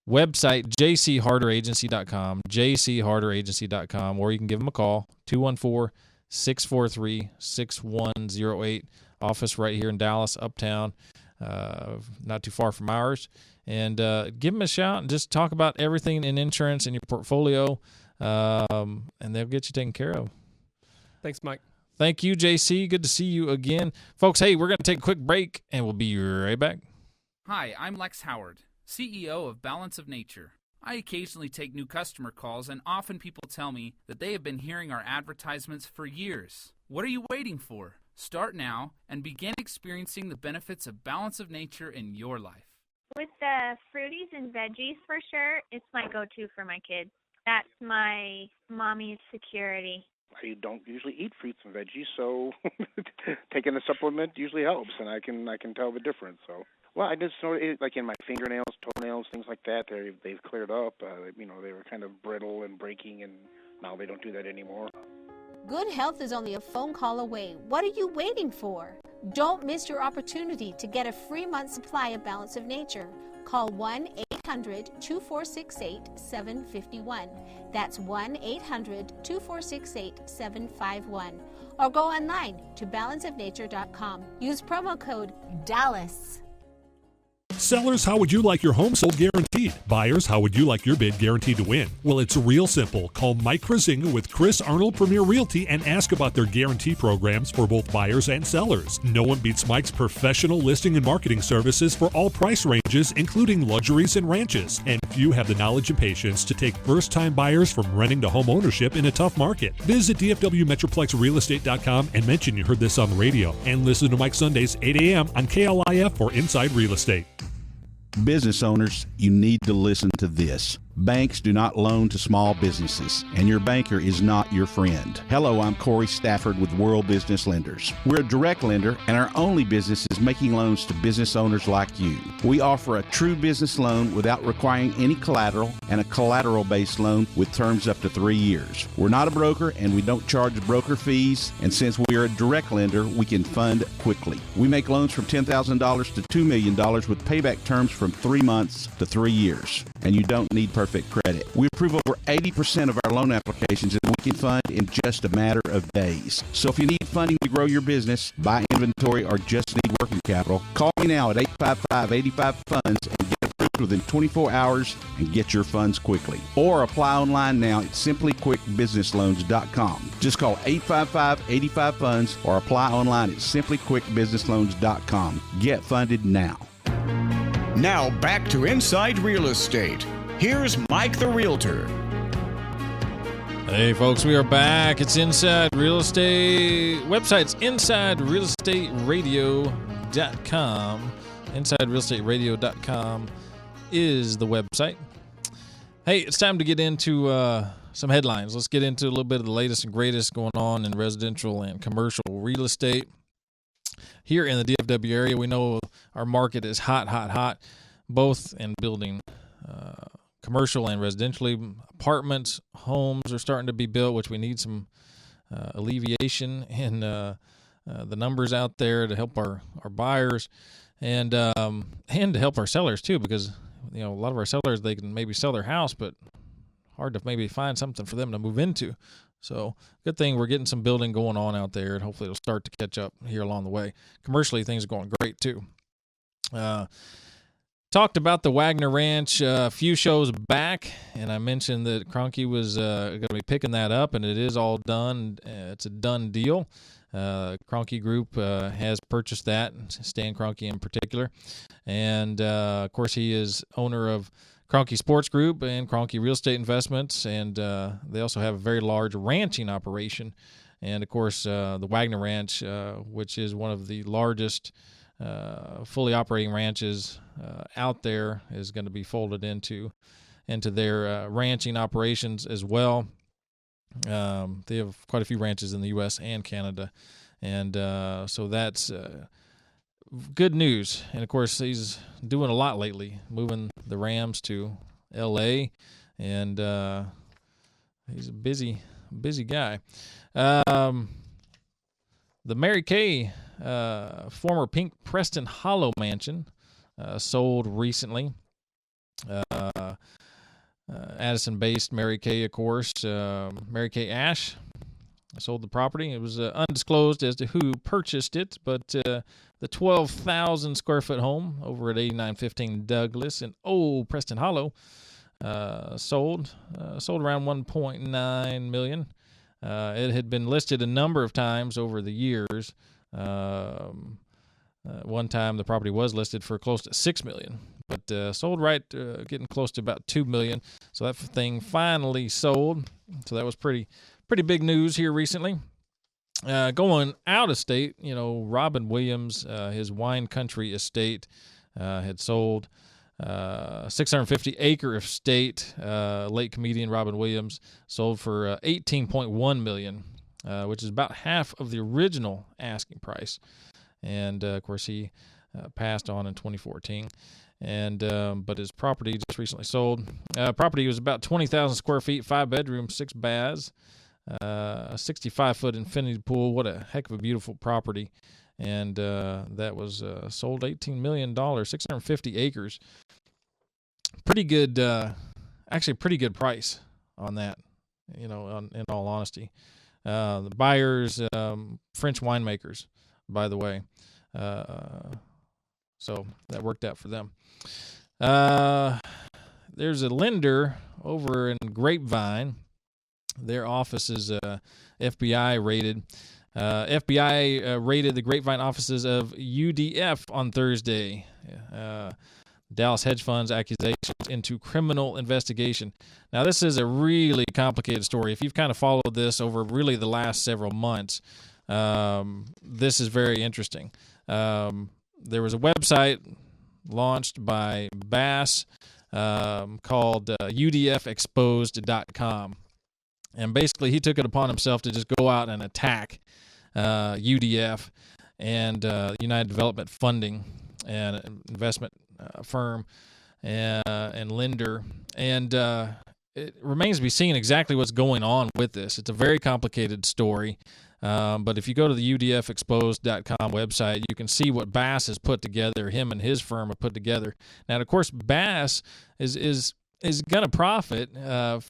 Website, jcharderagency.com, jcharderagency.com, or you can give them a call, 214-643-6108. Office right here in Dallas, uptown, not too far from ours. And give them a shout and just talk about everything in insurance in your portfolio, and they'll get you taken care of. Thanks, Mike. Thank you, JC. Good to see you again. Folks, hey, we're going to take a quick break, and we'll be right back. Hi, I'm Lex Howard, CEO of Balance of Nature. I occasionally take new customer calls, and often people tell me that they have been hearing our advertisements for years. What are you waiting for? Start now and begin experiencing the benefits of Balance of Nature in your life. With the fruities and veggies, for sure, it's my go-to for my kids. That's my mommy's security. I don't usually eat fruits and veggies, so taking a supplement usually helps, and I can tell the difference. So, well, I just sort of, like in my fingernails, toenails, things like that. They've cleared up. They were kind of brittle and breaking, and now they don't do that anymore. Good health is only a phone call away. What are you waiting for? Don't miss your opportunity to get a free month supply of Balance of Nature. Call 1-800-2468-751. That's 1-800-2468-751. Or go online to balanceofnature.com. Use promo code DALLAS. Sellers, how would you like your home sold guaranteed? Buyers, how would you like your bid guaranteed to win? Well, it's real simple. Call Mike Kruizinga with Chris Arnold Premier Realty and ask about their guarantee programs for both buyers and sellers. No one beats Mike's professional listing and marketing services for all price ranges, including luxuries and ranches. And few have the knowledge and patience to take first-time buyers from renting to home ownership in a tough market. Visit DFWMetroplexRealestate.com and mention you heard this on the radio. And listen to Mike Sundays, 8 a.m. on KLIF for Inside Real Estate. Business owners, you need to listen to this. Banks do not loan to small businesses, and your banker is not your friend. Hello, I'm Corey Stafford with World Business Lenders. We're a direct lender, and our only business is making loans to business owners like you. We offer a true business loan without requiring any collateral, and a collateral-based loan with terms up to 3 years. We're not a broker, and we don't charge broker fees, and since we are a direct lender, we can fund quickly. We make loans from $10,000 to $2 million with payback terms from 3 months to 3 years, and you don't need perfect credit. We approve over 80% of our loan applications, and we can fund in just a matter of days. So if you need funding to grow your business, buy inventory, or just need working capital, call me now at 855-85-FUNDS and get approved within 24 hours and get your funds quickly. Or apply online now at simplyquickbusinessloans.com. Just call 855-85-FUNDS or apply online at simplyquickbusinessloans.com. Get funded now. Now back to Inside Real Estate. Here's Mike the Realtor. Hey folks, we are back. It's Inside Real Estate. Website's InsideRealEstateRadio.com. InsideRealEstateRadio.com is the website. Hey, it's time to get into some headlines. Let's get into a little bit of the latest and greatest going on in residential and commercial real estate. Here in the DFW area, we know our market is hot, both in building commercial and residentially. Apartments, homes are starting to be built, which we need some alleviation in the numbers out there to help our buyers and to help our sellers too, because a lot of our sellers, they can maybe sell their house, but hard to maybe find something for them to move into. So good thing we're getting some building going on out there, and hopefully it'll start to catch up here along the way. Commercially, things are going great too. Talked about the Wagner Ranch a few shows back, and I mentioned that Kroenke was going to be picking that up, and it is all done. It's a done deal. Kroenke Group has purchased that, Stan Kroenke in particular. And, of course, he is owner of Kroenke Sports Group and Kroenke Real Estate Investments, and they also have a very large ranching operation. And, of course, the Wagner Ranch, which is one of the largest fully operating ranches out there, is going to be folded into their ranching operations as well. They have quite a few ranches in the U.S. and Canada, and so that's good news. And, of course, he's doing a lot lately, moving the Rams to L.A., and he's a busy guy. The Mary Kay former Pink Preston Hollow mansion sold recently. Addison-based Mary Kay, of course. Mary Kay Ash sold the property. It was undisclosed as to who purchased it, but the 12,000 square foot home over at 8915 Douglas in Old Preston Hollow sold around $1.9 million. It had been listed a number of times over the years. One time the property was listed for close to $6 million, but sold getting close to about $2 million. So that thing finally sold. So that was pretty big news here recently. Going out of state, Robin Williams, his wine country estate, had sold. 650-acre estate. Late comedian Robin Williams sold for $18.1 million, which is about half of the original asking price. And of course, he passed on in 2014. And but his property just recently sold. Property was about 20,000 square feet, 5 bedrooms, 6 baths, 65-foot infinity pool. What a heck of a beautiful property. And that was sold $18 million, 650 acres. pretty good, actually a pretty good price on that, in all honesty. The buyers, French winemakers, by the way. So that worked out for them. There's a lender over in Grapevine. Their office is FBI rated. FBI raided the Grapevine offices of UDF on Thursday. Dallas hedge funds accusations into criminal investigation. Now, this is a really complicated story. If you've kind of followed this over really the last several months, this is very interesting. There was a website launched by Bass called UDFexposed.com. And basically, he took it upon himself to just go out and attack UDF and United Development Funding and investment firm and lender. And it remains to be seen exactly what's going on with this. It's a very complicated story. But if you go to the UDFexposed.com website, you can see what Bass has put together, him and his firm have put together. Now, of course, Bass is going to profit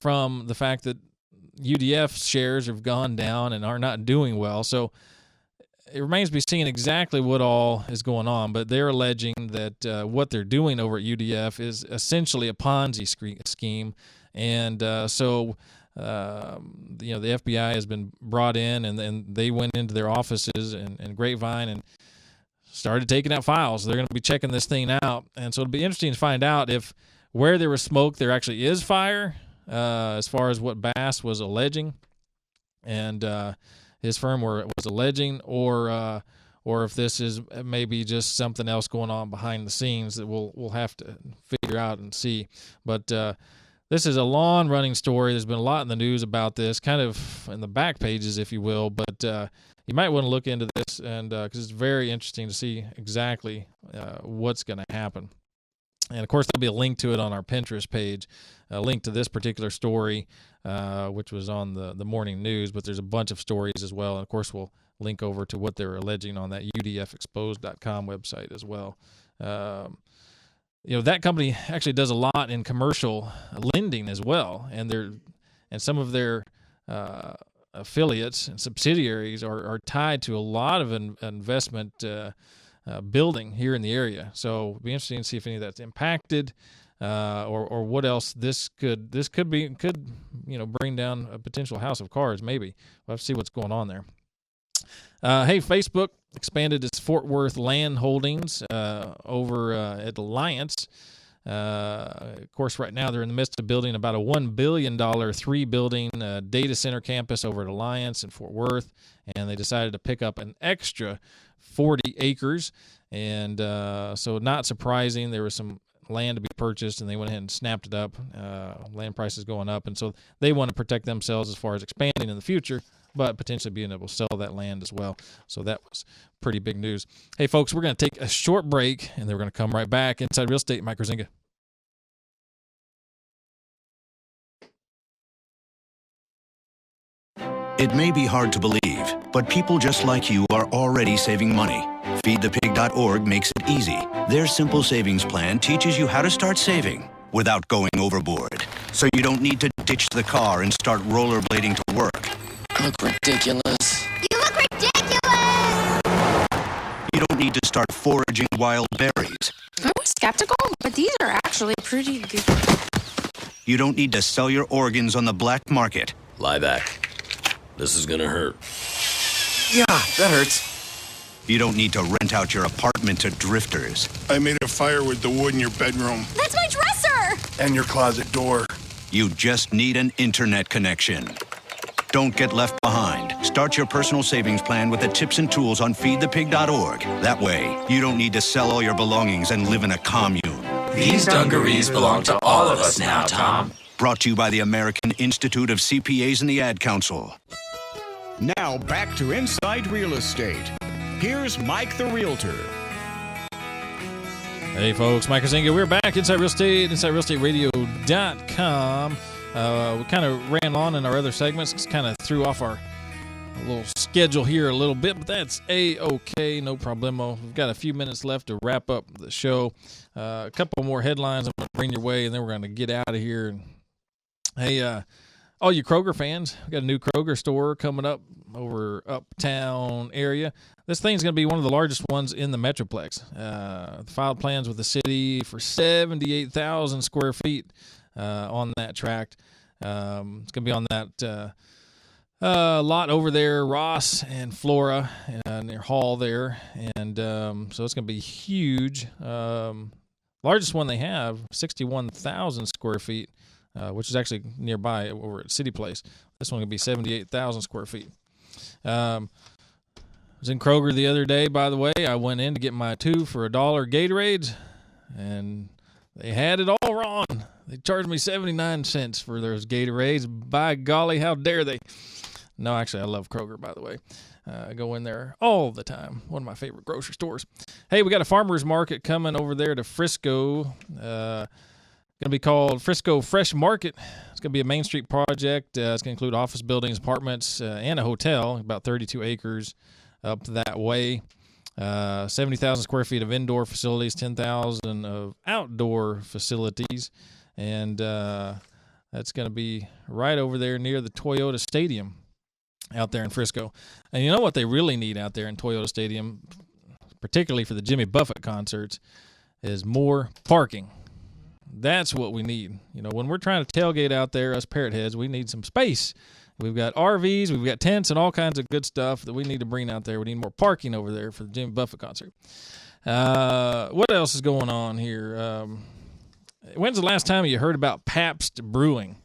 from the fact that UDF shares have gone down and are not doing well. So it remains to be seen exactly what all is going on. But they're alleging that what they're doing over at UDF is essentially a Ponzi scheme. And so the FBI has been brought in, and then they went into their offices in Grapevine and started taking out files. They're going to be checking this thing out. And so it'll be interesting to find out if where there was smoke, there actually is fire, as far as what Bass was alleging and his firm was alleging, or if this is maybe just something else going on behind the scenes that we'll have to figure out and see. But this is a long-running story. There's been a lot in the news about this, kind of in the back pages, if you will. But you might want to look into this, and because it's very interesting to see exactly what's going to happen. And, of course, there'll be a link to it on our Pinterest page, a link to this particular story, which was on the morning news. But there's a bunch of stories as well. And, of course, we'll link over to what they're alleging on that UDFexposed.com website as well. That company actually does a lot in commercial lending as well. And some of their affiliates and subsidiaries are tied to a lot of investment building here in the area. So it'll be interesting to see if any of that's impacted, or what else this could bring down a potential house of cards. Maybe we'll have to see what's going on there. Hey, Facebook expanded its Fort Worth land holdings over at Alliance. Of course, right now they're in the midst of building about a $1 billion three-building data center campus over at Alliance in Fort Worth, and they decided to pick up an extra 40 acres. And so not surprising, there was some land to be purchased, and they went ahead and snapped it up. Land prices going up, and so they want to protect themselves as far as expanding in the future, but potentially being able to sell that land as well. So that was pretty big news. Hey, folks, we're going to take a short break, and then we're going to come right back inside Real Estate, Mike Kruizinga. It may be hard to believe, but people just like you are already saving money. FeedThePig.org makes it easy. Their simple savings plan teaches you how to start saving without going overboard. So you don't need to ditch the car and start rollerblading to work. Look ridiculous. You look ridiculous! You don't need to start foraging wild berries. I was skeptical, but these are actually pretty good. You don't need to sell your organs on the black market. Lie back. This is gonna hurt. Yeah, that hurts. You don't need to rent out your apartment to drifters. I made a fire with the wood in your bedroom. That's my dresser! And your closet door. You just need an internet connection. Don't get left behind. Start your personal savings plan with the tips and tools on feedthepig.org. That way, you don't need to sell all your belongings and live in a commune. These dungarees belong to all of us now, Tom. Brought to you by the American Institute of CPAs and the Ad Council. Now back to Inside Real Estate. Here's Mike the Realtor. Hey folks, Mike Kruizinga. We're back inside Real Estate, InsideRealEstate.com. We kind of ran on in our other segments, kind of threw off our little schedule here a little bit, but that's no problemo. We've got a few minutes left to wrap up the show. A couple more headlines I'm going to bring your way, and then we're going to get out of here. And hey, all you Kroger fans, we got a new Kroger store coming up over uptown area. This thing's going to be one of the largest ones in the Metroplex. Filed plans with the city for 78,000 square feet on that tract. It's going to be on that lot over there, Ross and Flora, near Hall there. And so it's going to be huge. Largest one they have, 61,000 square feet. Which is actually nearby over at City Place. This one could be 78,000 square feet. I was in Kroger the other day, by the way. I went in to get my 2 for $1 Gatorades, and they had it all wrong. They charged me 79 cents for those Gatorades. By golly, how dare they? No, actually, I love Kroger, by the way. I go in there all the time. One of my favorite grocery stores. Hey, we got a farmer's market coming over there to Frisco. Going to be called Frisco Fresh Market. It's going to be a Main Street project. It's going to include office buildings, apartments, and a hotel, about 32 acres up that way. 70,000 square feet of indoor facilities, 10,000 of outdoor facilities. And that's going to be right over there near the Toyota Stadium out there in Frisco. And you know what they really need out there in Toyota Stadium, particularly for the Jimmy Buffett concerts, is more parking. That's what we need. You know, when we're trying to tailgate out there, us parrot heads, we need some space. We've got RVs, we've got tents, and all kinds of good stuff that we need to bring out there. We need more parking over there for the Jimmy Buffett concert. What else is going on here? When's the last time you heard about Pabst Brewing?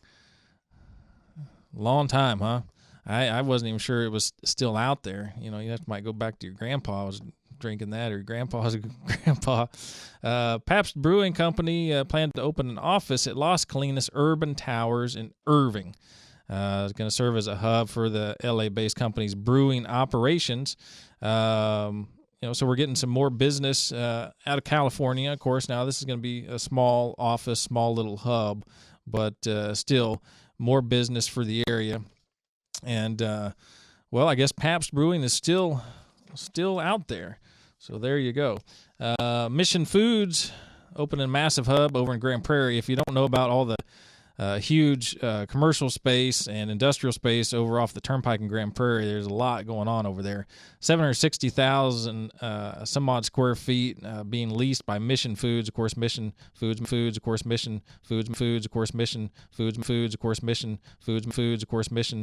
Long time, huh? I wasn't even sure it was still out there. You know, you might go back to your grandpa was drinking that, or grandpa's grandpa. Pabst Brewing Company planned to open an office at Las Colinas Urban Towers in Irving. It's going to serve as a hub for the LA-based company's brewing operations. So we're getting some more business out of California. Of course, now this is going to be a small office, small little hub, but still more business for the area. And I guess Pabst Brewing is still out there. So there you go. Mission Foods opening a massive hub over in Grand Prairie. If you don't know about all the huge commercial space and industrial space over off the Turnpike in Grand Prairie, there's a lot going on over there. 760,000 some odd square feet being leased by Mission Foods. Of course, Mission Foods, of course, Mission Foods, of course, Mission Foods, of course, Mission Foods, of course, Mission